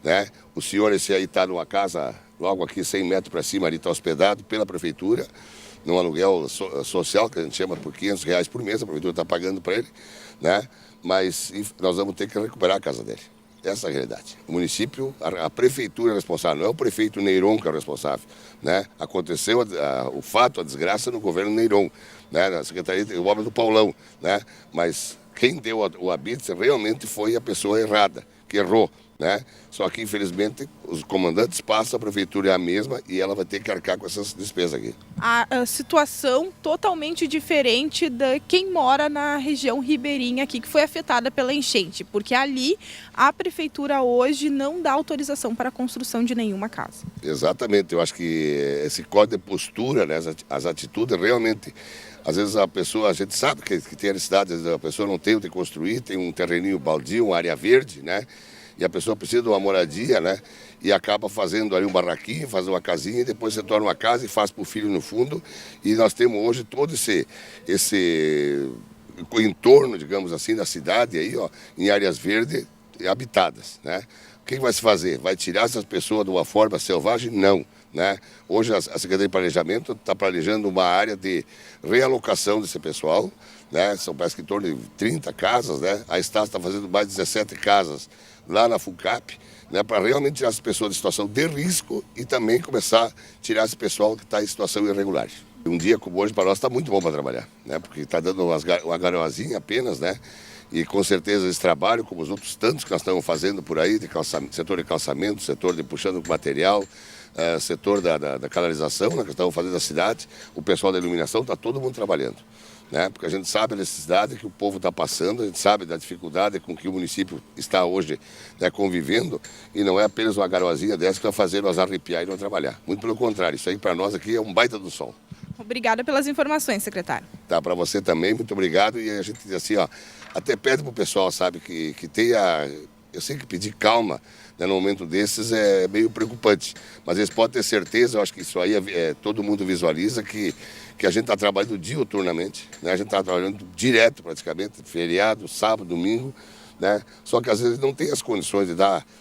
Né? O senhor, esse aí está numa casa, logo aqui 100 metros para cima, ali está hospedado pela prefeitura. num aluguel social, que a gente chama por R$500 por mês, a prefeitura está pagando para ele, né? Mas nós vamos ter que recuperar a casa dele. Essa é a realidade. O município, a prefeitura é responsável, não é o prefeito Neyron que é o responsável, né? Aconteceu o fato, a desgraça no governo Neyron, né? Na Secretaria de Obras do Paulão, né? Mas quem deu o habite realmente foi a pessoa errada, que errou, né? Só que, infelizmente, os comandantes passam, a prefeitura é a mesma e ela vai ter que arcar com essas despesas aqui. A situação totalmente diferente de quem mora na região ribeirinha aqui, que foi afetada pela enchente, porque ali a prefeitura hoje não dá autorização para a construção de nenhuma casa. Exatamente, eu acho que esse código de postura, né, as atitudes realmente... Às vezes a gente sabe que tem a necessidade, às vezes a pessoa não tem onde construir, tem um terreninho baldio, uma área verde, né? E a pessoa precisa de uma moradia, né? E acaba fazendo ali um barraquinho, faz uma casinha, e depois você torna uma casa e faz para o filho no fundo. E nós temos hoje todo esse entorno, digamos assim, da cidade aí, ó, em áreas verdes habitadas, né? O que vai se fazer? Vai tirar essas pessoas de uma forma selvagem? Não. Né? Hoje a Secretaria de Planejamento está planejando uma área de realocação desse pessoal, né? São parece que em torno de 30 casas, né? A Estácio está fazendo mais de 17 casas lá na FUCAP, né? Para realmente tirar as pessoas de situação de risco e também começar a tirar esse pessoal que está em situação irregular. Um dia como hoje para nós está muito bom para trabalhar, né? Porque está dando uma garoazinha apenas, né? E com certeza esse trabalho, como os outros tantos que nós estamos fazendo por aí, setor de calçamento, setor de puxando material, setor da canalização, né, que estamos fazendo na cidade, o pessoal da iluminação, está todo mundo trabalhando. Né? Porque a gente sabe a necessidade que o povo está passando, a gente sabe da dificuldade com que o município está hoje, né, convivendo, e não é apenas uma garoazinha dessa que vai fazer nós arrepiar e não trabalhar. Muito pelo contrário, isso aí para nós aqui é um baita do sol. Obrigada pelas informações, secretário. Tá, para você também, muito obrigado. E a gente diz assim, ó, até pede para o pessoal, sabe, que tenha... Eu sei que pedir calma, né, no momento desses é meio preocupante, mas eles podem ter certeza, eu acho que isso aí todo mundo visualiza, que a gente está trabalhando diuturnamente, né, a gente está trabalhando direto praticamente, feriado, sábado, domingo, né, só que às vezes não tem as condições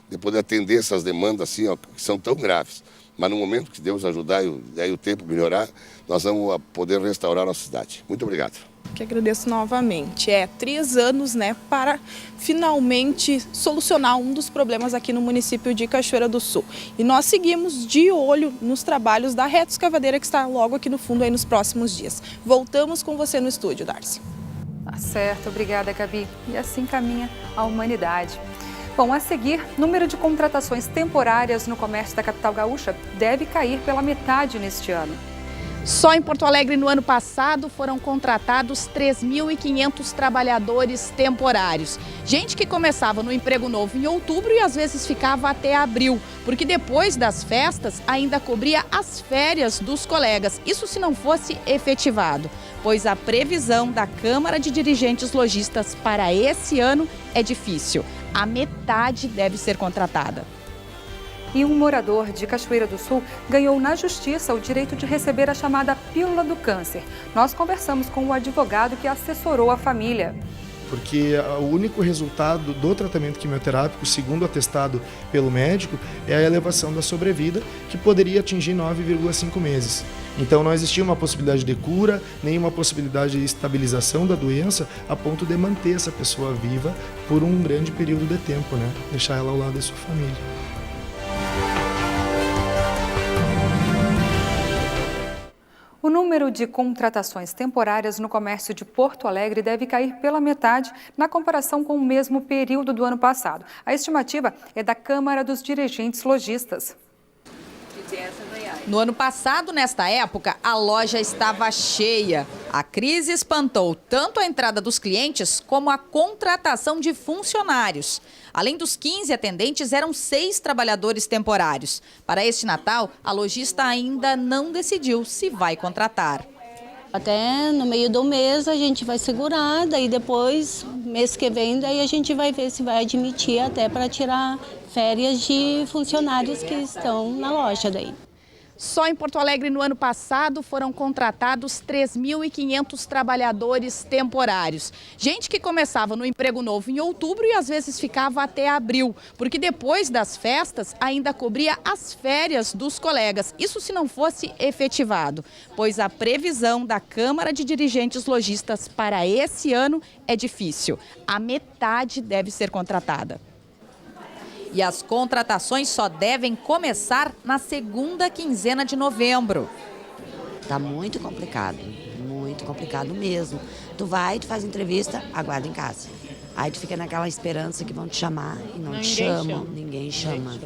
de poder atender essas demandas assim, ó, que são tão graves. Mas no momento que Deus ajudar e aí o tempo melhorar, nós vamos poder restaurar a nossa cidade. Muito obrigado. Que agradeço novamente. 3 anos, né, para finalmente solucionar um dos problemas aqui no município de Cachoeira do Sul. E nós seguimos de olho nos trabalhos da reta escavadeira que está logo aqui no fundo aí nos próximos dias. Voltamos com você no estúdio, Darcy. Tá certo, obrigada, Gabi. E assim caminha a humanidade. Bom, a seguir, número de contratações temporárias no comércio da capital gaúcha deve cair pela metade neste ano. Só em Porto Alegre, no ano passado, foram contratados 3.500 trabalhadores temporários. Gente que começava no emprego novo em outubro e às vezes ficava até abril, porque depois das festas ainda cobria as férias dos colegas. Isso se não fosse efetivado, pois a previsão da Câmara de Dirigentes Lojistas para esse ano é difícil. A metade deve ser contratada. E um morador de Cachoeira do Sul ganhou na justiça o direito de receber a chamada pílula do câncer. Nós conversamos com o advogado que assessorou a família. Porque o único resultado do tratamento quimioterápico, segundo atestado pelo médico, é a elevação da sobrevida, que poderia atingir 9,5 meses. Então não existia uma possibilidade de cura, nem uma possibilidade de estabilização da doença a ponto de manter essa pessoa viva por um grande período de tempo, né? Deixar ela ao lado da sua família. O número de contratações temporárias no comércio de Porto Alegre deve cair pela metade na comparação com o mesmo período do ano passado. A estimativa é da Câmara dos Dirigentes Lojistas. No ano passado, nesta época, a loja estava cheia. A crise espantou tanto a entrada dos clientes como a contratação de funcionários. Além dos 15 atendentes, eram 6 trabalhadores temporários. Para este Natal, a lojista ainda não decidiu se vai contratar. Até no meio do mês a gente vai segurar, daí depois, mês que vem, daí a gente vai ver se vai admitir até para tirar férias de funcionários que estão na loja daí. Só em Porto Alegre, no ano passado, foram contratados 3.500 trabalhadores temporários. Gente que começava no emprego novo em outubro e às vezes ficava até abril, porque depois das festas ainda cobria as férias dos colegas. Isso se não fosse efetivado, pois a previsão da Câmara de Dirigentes Lojistas para esse ano é difícil. A metade deve ser contratada. E as contratações só devem começar na segunda quinzena de novembro. Tá muito complicado mesmo. Tu vai, tu faz entrevista, aguarda em casa. Aí tu fica naquela esperança que vão te chamar e não te chamam, ninguém chama.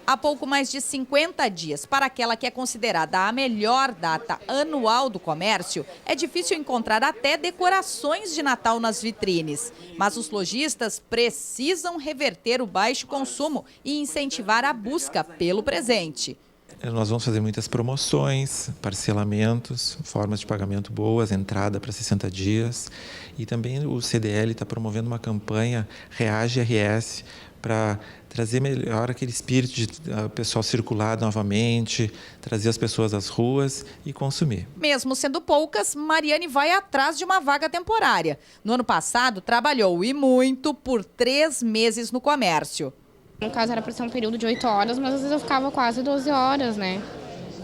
Há pouco mais de 50 dias para aquela que é considerada a melhor data anual do comércio, é difícil encontrar até decorações de Natal nas vitrines. Mas os lojistas precisam reverter o baixo consumo e incentivar a busca pelo presente. Nós vamos fazer muitas promoções, parcelamentos, formas de pagamento boas, entrada para 60 dias. E também o CDL está promovendo uma campanha Reage RS para trazer melhor aquele espírito de o pessoal circular novamente, trazer as pessoas às ruas e consumir. Mesmo sendo poucas, Mariane vai atrás de uma vaga temporária. No ano passado, trabalhou e muito por 3 meses no comércio. No caso, era para ser um período de 8 horas, mas às vezes eu ficava quase 12 horas, né?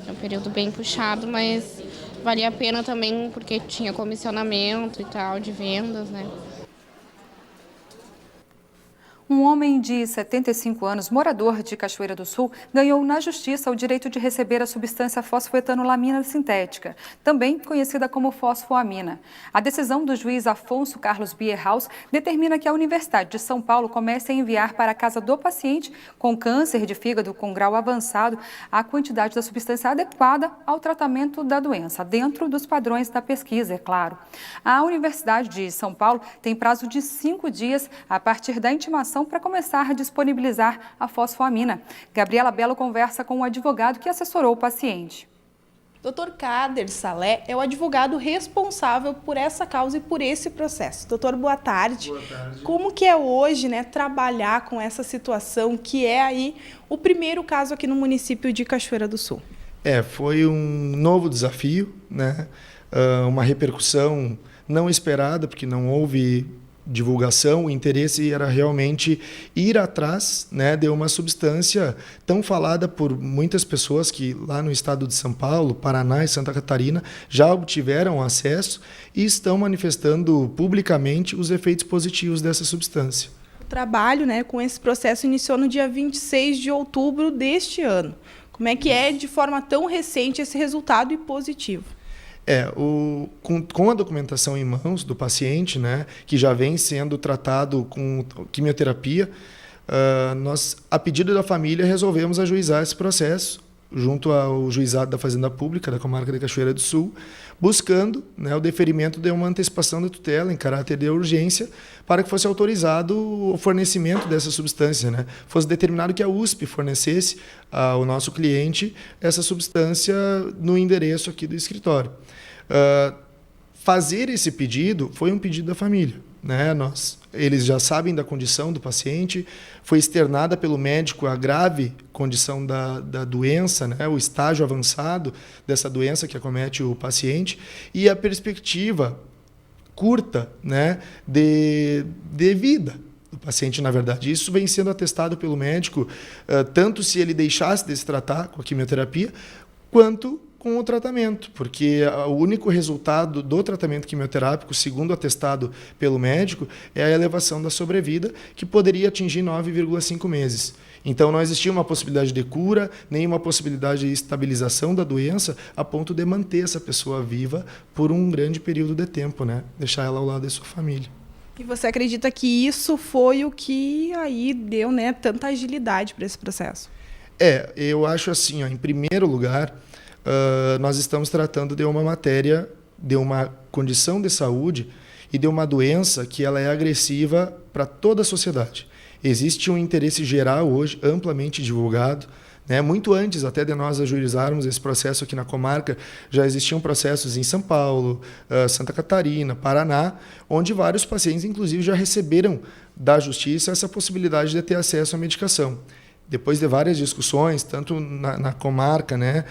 É um período bem puxado, mas valia a pena também porque tinha comissionamento e tal, de vendas, né? Um homem de 75 anos, morador de Cachoeira do Sul, ganhou na justiça o direito de receber a substância fosfoetanolamina sintética, também conhecida como fosfoamina. A decisão do juiz Afonso Carlos Bierhaus determina que a Universidade de São Paulo comece a enviar para a casa do paciente com câncer de fígado com grau avançado a quantidade da substância adequada ao tratamento da doença, dentro dos padrões da pesquisa, é claro. A Universidade de São Paulo tem prazo de 5 dias a partir da intimação para começar a disponibilizar a fosfoamina. Gabriela Belo conversa com o advogado que assessorou o paciente. Dr. Kader Salé é o advogado responsável por essa causa e por esse processo. Doutor, boa tarde. Boa tarde. Como que é hoje, né, trabalhar com essa situação que é aí o primeiro caso aqui no município de Cachoeira do Sul? Foi um novo desafio, né? Uma repercussão não esperada, porque não houve divulgação. O interesse era realmente ir atrás, né, de uma substância tão falada por muitas pessoas que lá no estado de São Paulo, Paraná e Santa Catarina já obtiveram acesso e estão manifestando publicamente os efeitos positivos dessa substância. O trabalho, né, com esse processo iniciou no dia 26 de outubro deste ano. Como é que é, de forma tão recente, esse resultado e positivo? Com a documentação em mãos do paciente, né, que já vem sendo tratado com quimioterapia, nós, a pedido da família, resolvemos ajuizar esse processo junto ao Juizado da Fazenda Pública da Comarca de Cachoeira do Sul, buscando, né, o deferimento de uma antecipação da tutela em caráter de urgência para que fosse autorizado o fornecimento dessa substância, né? Fosse determinado que a USP fornecesse ao nosso cliente essa substância no endereço aqui do escritório. Fazer esse pedido foi um pedido da família, né? Eles já sabem da condição do paciente, foi externada pelo médico a grave condição da doença, né? O estágio avançado dessa doença que acomete o paciente e a perspectiva curta, né, de vida do paciente, na verdade. Isso vem sendo atestado pelo médico, tanto se ele deixasse de se tratar com a quimioterapia, quanto com o tratamento, porque o único resultado do tratamento quimioterápico, segundo atestado pelo médico, é a elevação da sobrevida, que poderia atingir 9,5 meses. Então, não existia uma possibilidade de cura, nem uma possibilidade de estabilização da doença, a ponto de manter essa pessoa viva por um grande período de tempo, né? Deixar ela ao lado da sua família. E você acredita que isso foi o que aí deu, né, tanta agilidade para esse processo? Eu acho assim, em primeiro lugar, nós estamos tratando de uma matéria, de uma condição de saúde e de uma doença que ela é agressiva para toda a sociedade. Existe um interesse geral hoje, amplamente divulgado, né? Muito antes até de nós ajuizarmos esse processo aqui na comarca, já existiam processos em São Paulo, Santa Catarina, Paraná, onde vários pacientes, inclusive, já receberam da justiça essa possibilidade de ter acesso à medicação. depois de várias discussões, tanto na comarca, né,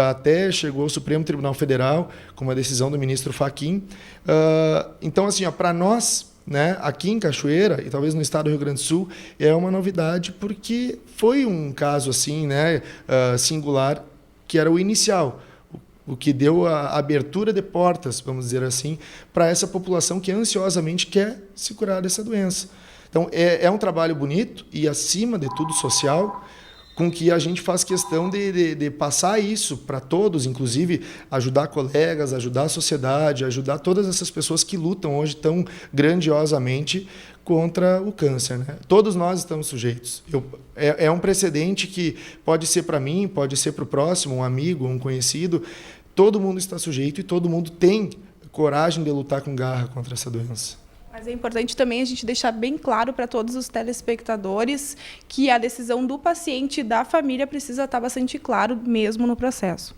até chegou ao Supremo Tribunal Federal, com uma decisão do ministro Fachin. Então, assim, para nós, né, aqui em Cachoeira, e talvez no estado do Rio Grande do Sul, é uma novidade, porque foi um caso assim, né, singular, que era o inicial, o que deu a abertura de portas, vamos dizer assim, para essa população que ansiosamente quer se curar dessa doença. Então, é um trabalho bonito e, acima de tudo, social, com que a gente faz questão de passar isso para todos, inclusive ajudar colegas, ajudar a sociedade, ajudar todas essas pessoas que lutam hoje tão grandiosamente contra o câncer, né? Todos nós estamos sujeitos. É um precedente que pode ser para mim, pode ser para o próximo, um amigo, um conhecido. Todo mundo está sujeito e todo mundo tem coragem de lutar com garra contra essa doença. Mas é importante também a gente deixar bem claro para todos os telespectadores que a decisão do paciente e da família precisa estar bastante claro mesmo no processo.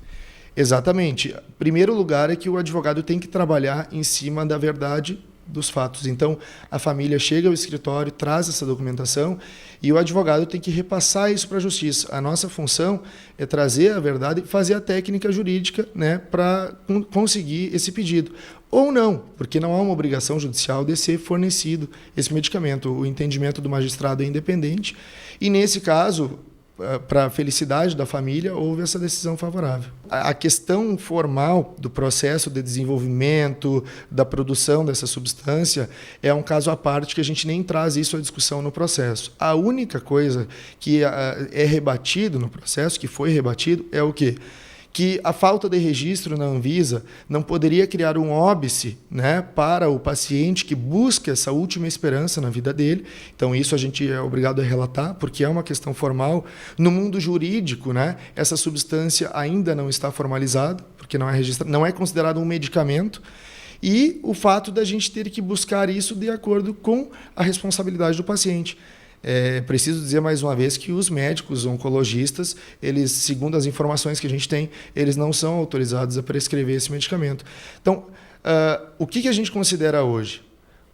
Exatamente. Primeiro lugar é que o advogado tem que trabalhar em cima da verdade dos fatos. Então, a família chega ao escritório, traz essa documentação e o advogado tem que repassar isso para a justiça. A nossa função é trazer a verdade e fazer a técnica jurídica, né, para conseguir esse pedido. Ou não, porque não há uma obrigação judicial de ser fornecido esse medicamento. O entendimento do magistrado é independente e, nesse caso, para a felicidade da família, houve essa decisão favorável. A questão formal do processo de desenvolvimento, da produção dessa substância, é um caso à parte que a gente nem traz isso à discussão no processo. A única coisa que é rebatido no processo, que foi rebatido, é o quê? Que a falta de registro na Anvisa não poderia criar um óbice, né, para o paciente que busca essa última esperança na vida dele. Então, isso a gente é obrigado a relatar, porque é uma questão formal. No mundo jurídico, né, essa substância ainda não está formalizada, porque não é registrada, não é considerado um medicamento. E o fato da gente ter que buscar isso de acordo com a responsabilidade do paciente. Preciso dizer mais uma vez que os médicos oncologistas, eles, segundo as informações que a gente tem, eles não são autorizados a prescrever esse medicamento. Então, o que a gente considera hoje?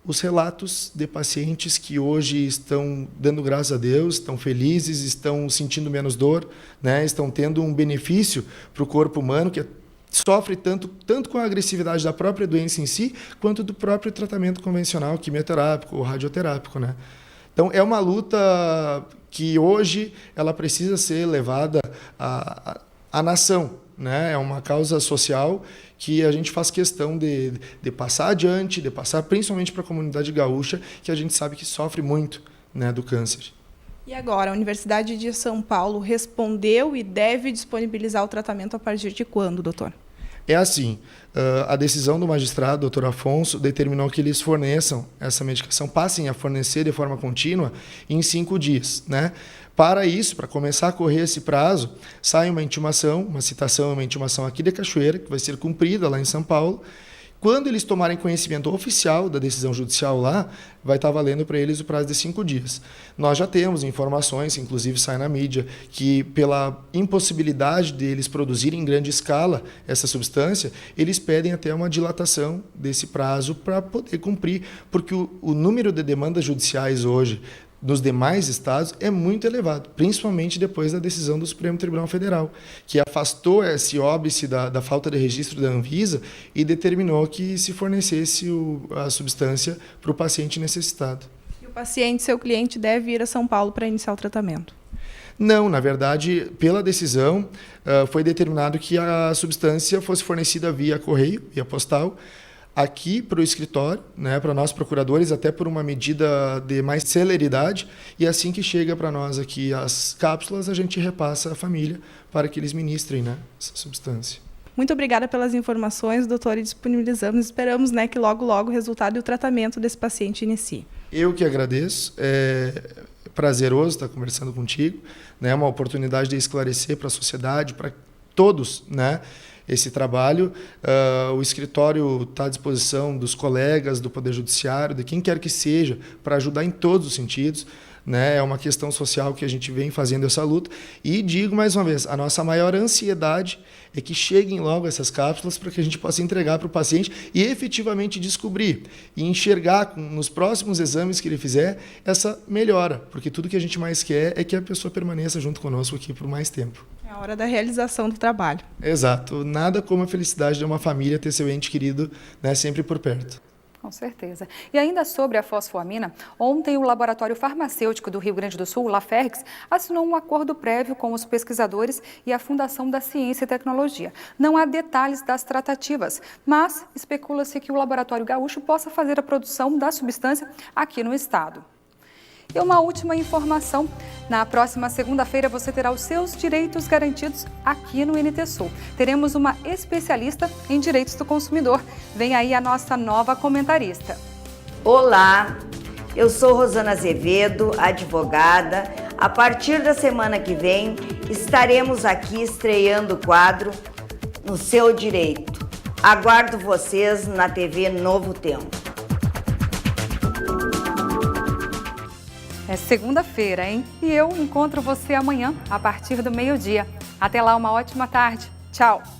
Os relatos de pacientes que hoje estão dando graças a Deus, estão felizes, estão sentindo menos dor, né? Estão tendo um benefício para o corpo humano, que sofre tanto com a agressividade da própria doença em si, quanto do próprio tratamento convencional, quimioterápico ou radioterápico, né? Então, é uma luta que hoje ela precisa ser levada à nação, né? É uma causa social que a gente faz questão de passar adiante, de passar principalmente para a comunidade gaúcha, que a gente sabe que sofre muito, né, do câncer. E agora, a Universidade de São Paulo respondeu e deve disponibilizar o tratamento a partir de quando, doutor? É assim, a decisão do magistrado, doutor Afonso, determinou que eles forneçam essa medicação, passem a fornecer de forma contínua em 5 dias, né? Para isso, para começar a correr esse prazo, sai uma intimação, uma citação, uma intimação aqui de Cachoeira, que vai ser cumprida lá em São Paulo. Quando eles tomarem conhecimento oficial da decisão judicial lá, vai estar valendo para eles o prazo de 5 dias. Nós já temos informações, inclusive sai na mídia, que pela impossibilidade deles produzirem em grande escala essa substância, eles pedem até uma dilatação desse prazo para poder cumprir, porque o número de demandas judiciais hoje nos demais estados é muito elevado, principalmente depois da decisão do Supremo Tribunal Federal, que afastou esse óbice da falta de registro da Anvisa e determinou que se fornecesse a substância para o paciente necessitado. E o paciente, seu cliente, deve ir a São Paulo para iniciar o tratamento? Não, na verdade, pela decisão, foi determinado que a substância fosse fornecida via correio, via postal, aqui para o escritório, né, para nós procuradores, até por uma medida de mais celeridade, e assim que chega para nós aqui as cápsulas, a gente repassa à família para que eles ministrem, né, essa substância. Muito obrigada pelas informações, doutor, e disponibilizamos, esperamos, né, que logo o resultado e o tratamento desse paciente inicie. Eu que agradeço, é prazeroso estar conversando contigo, né, uma oportunidade de esclarecer para a sociedade, para todos, né, esse trabalho. O escritório está à disposição dos colegas do Poder Judiciário, de quem quer que seja, para ajudar em todos os sentidos. né? É uma questão social que a gente vem fazendo essa luta. E digo mais uma vez, a nossa maior ansiedade é que cheguem logo essas cápsulas para que a gente possa entregar para o paciente e efetivamente descobrir e enxergar nos próximos exames que ele fizer essa melhora, porque tudo que a gente mais quer é que a pessoa permaneça junto conosco aqui por mais tempo. É a hora da realização do trabalho. Exato. Nada como a felicidade de uma família ter seu ente querido, né, sempre por perto. Com certeza. E ainda sobre a fosfoamina, ontem o Laboratório Farmacêutico do Rio Grande do Sul, Laferrix, assinou um acordo prévio com os pesquisadores e a Fundação da Ciência e Tecnologia. Não há detalhes das tratativas, mas especula-se que o Laboratório Gaúcho possa fazer a produção da substância aqui no estado. E uma última informação, na próxima segunda-feira você terá os seus direitos garantidos aqui no NT Sul. Teremos uma especialista em direitos do consumidor. Vem aí a nossa nova comentarista. Olá, eu sou Rosana Azevedo, advogada. A partir da semana que vem estaremos aqui estreando o quadro No Seu Direito. Aguardo vocês na TV Novo Tempo. É segunda-feira, hein? E eu encontro você amanhã, a partir do meio-dia. Até lá, uma ótima tarde. Tchau!